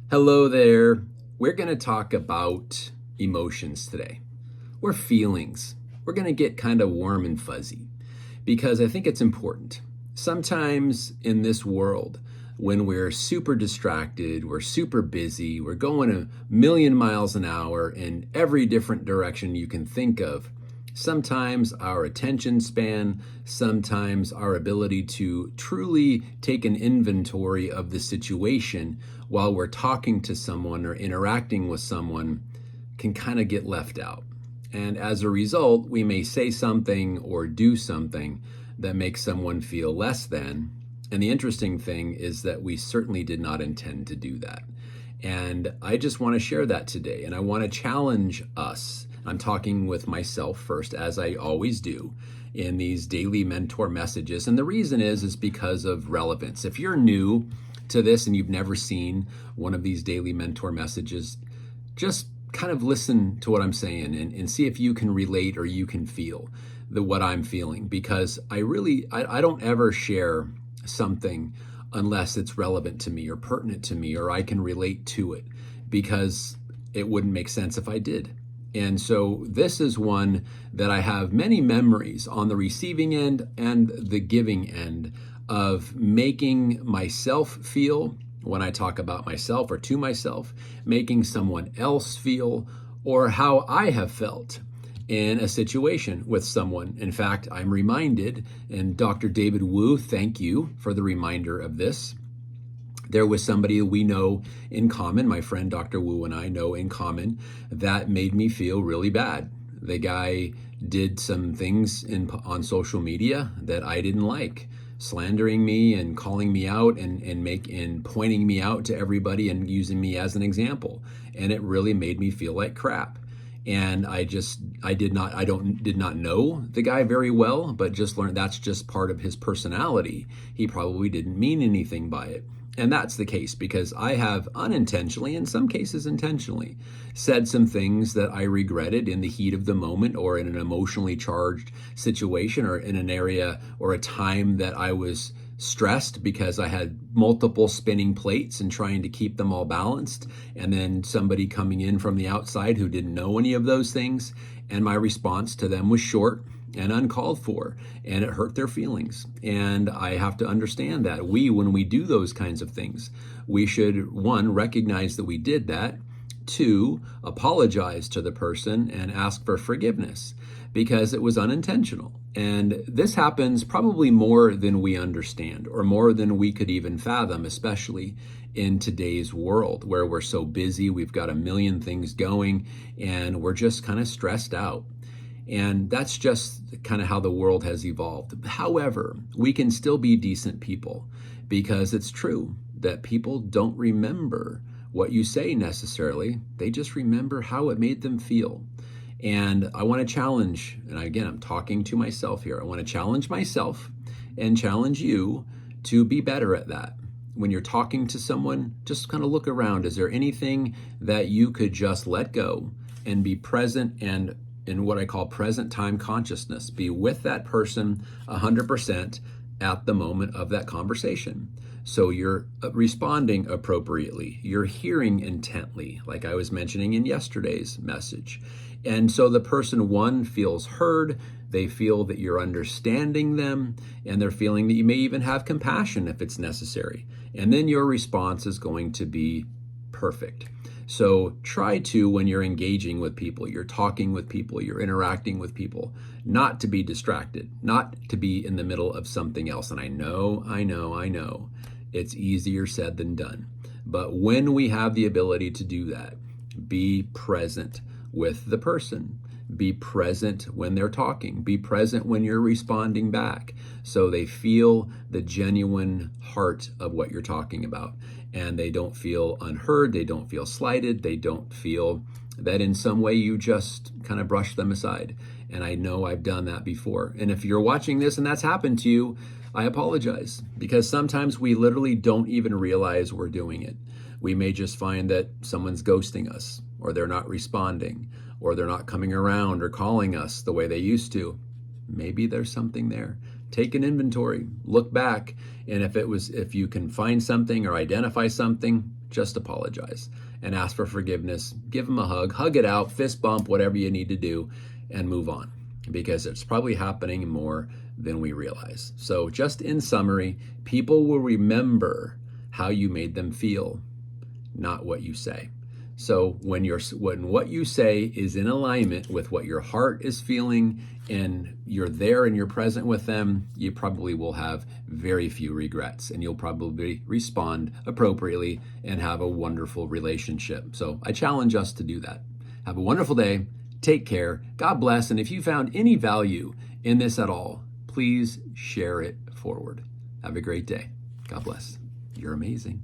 Hello there. We're going to talk about emotions today, or feelings. We're going to get kind of warm and fuzzy because I think it's important. Sometimes in this world, when we're super distracted, we're super busy, we're going a million miles an hour in every different direction you can think of. Sometimes our attention span, sometimes our ability to truly take an inventory of the situation while we're talking to someone or interacting with someone can kind of get left out. And as a result, we may say something or do something that makes someone feel less than. And the interesting thing is that we certainly did not intend to do that. And I just want to share that today. And I want to challenge us. I'm talking with myself first, as I always do in these daily mentor messages. And the reason is because of relevance. If you're new to this and you've never seen one of these daily mentor messages, just kind of listen to what I'm saying and see if you can relate or you can feel what I'm feeling. Because I don't ever share something unless it's relevant to me or pertinent to me or I can relate to it, because it wouldn't make sense if I did. And so this is one that I have many memories on the receiving end and the giving end of making myself feel when I talk about myself or to myself, making someone else feel, or how I have felt in a situation with someone. In fact, I'm reminded, and Dr. David Wu, thank you for the reminder of this. There was somebody we know in common, my friend Dr. Wu and I know in common, that made me feel really bad. The guy did some things on social media that I didn't like, slandering me and calling me out and pointing me out to everybody and using me as an example. And it really made me feel like crap. And I did not know the guy very well, but just learned that's just part of his personality. He probably didn't mean anything by it. And that's the case because I have unintentionally, in some cases intentionally, said some things that I regretted in the heat of the moment or in an emotionally charged situation or in an area or a time that I was stressed because I had multiple spinning plates and trying to keep them all balanced, and then somebody coming in from the outside who didn't know any of those things, and my response to them was short and uncalled for, and it hurt their feelings. And I have to understand that when we do those kinds of things, we should, one, recognize that we did that, two, apologize to the person and ask for forgiveness because it was unintentional. And this happens probably more than we understand or more than we could even fathom, especially in today's world where we're so busy, we've got a million things going, and we're just kind of stressed out. And that's just kind of how the world has evolved. However, we can still be decent people because it's true that people don't remember what you say necessarily. They just remember how it made them feel. And I want to challenge, and again, I'm talking to myself here. I want to challenge myself and challenge you to be better at that. When you're talking to someone, just kind of look around. Is there anything that you could just let go and be present and in what I call present time consciousness, be with that person 100% at the moment of that conversation. So you're responding appropriately, you're hearing intently, like I was mentioning in yesterday's message. And so the person, one, feels heard, they feel that you're understanding them, and they're feeling that you may even have compassion if it's necessary. And then your response is going to be perfect. So try to, when you're engaging with people, you're talking with people, you're interacting with people, not to be distracted, not to be in the middle of something else. And I know, it's easier said than done. But when we have the ability to do that, be present with the person. Be present when they're talking. Be present when you're responding back so they feel the genuine heart of what you're talking about. And they don't feel unheard. They don't feel slighted. They don't feel that in some way you just kind of brush them aside. And I know I've done that before. And if you're watching this and that's happened to you, I apologize, because sometimes we literally don't even realize we're doing it. We may just find that someone's ghosting us, or they're not responding, or they're not coming around or calling us the way they used to. Maybe there's something there. Take an inventory, look back, and if you can find something or identify something, just apologize and ask for forgiveness. Give them a hug it out, fist bump, whatever you need to do, and move on, because it's probably happening more than we realize. So just in summary, people will remember how you made them feel, not what you say. So when what you say is in alignment with what your heart is feeling and you're there and you're present with them, you probably will have very few regrets, and you'll probably respond appropriately and have a wonderful relationship. So I challenge us to do that. Have a wonderful day. Take care. God bless. And if you found any value in this at all, please share it forward. Have a great day. God bless. You're amazing.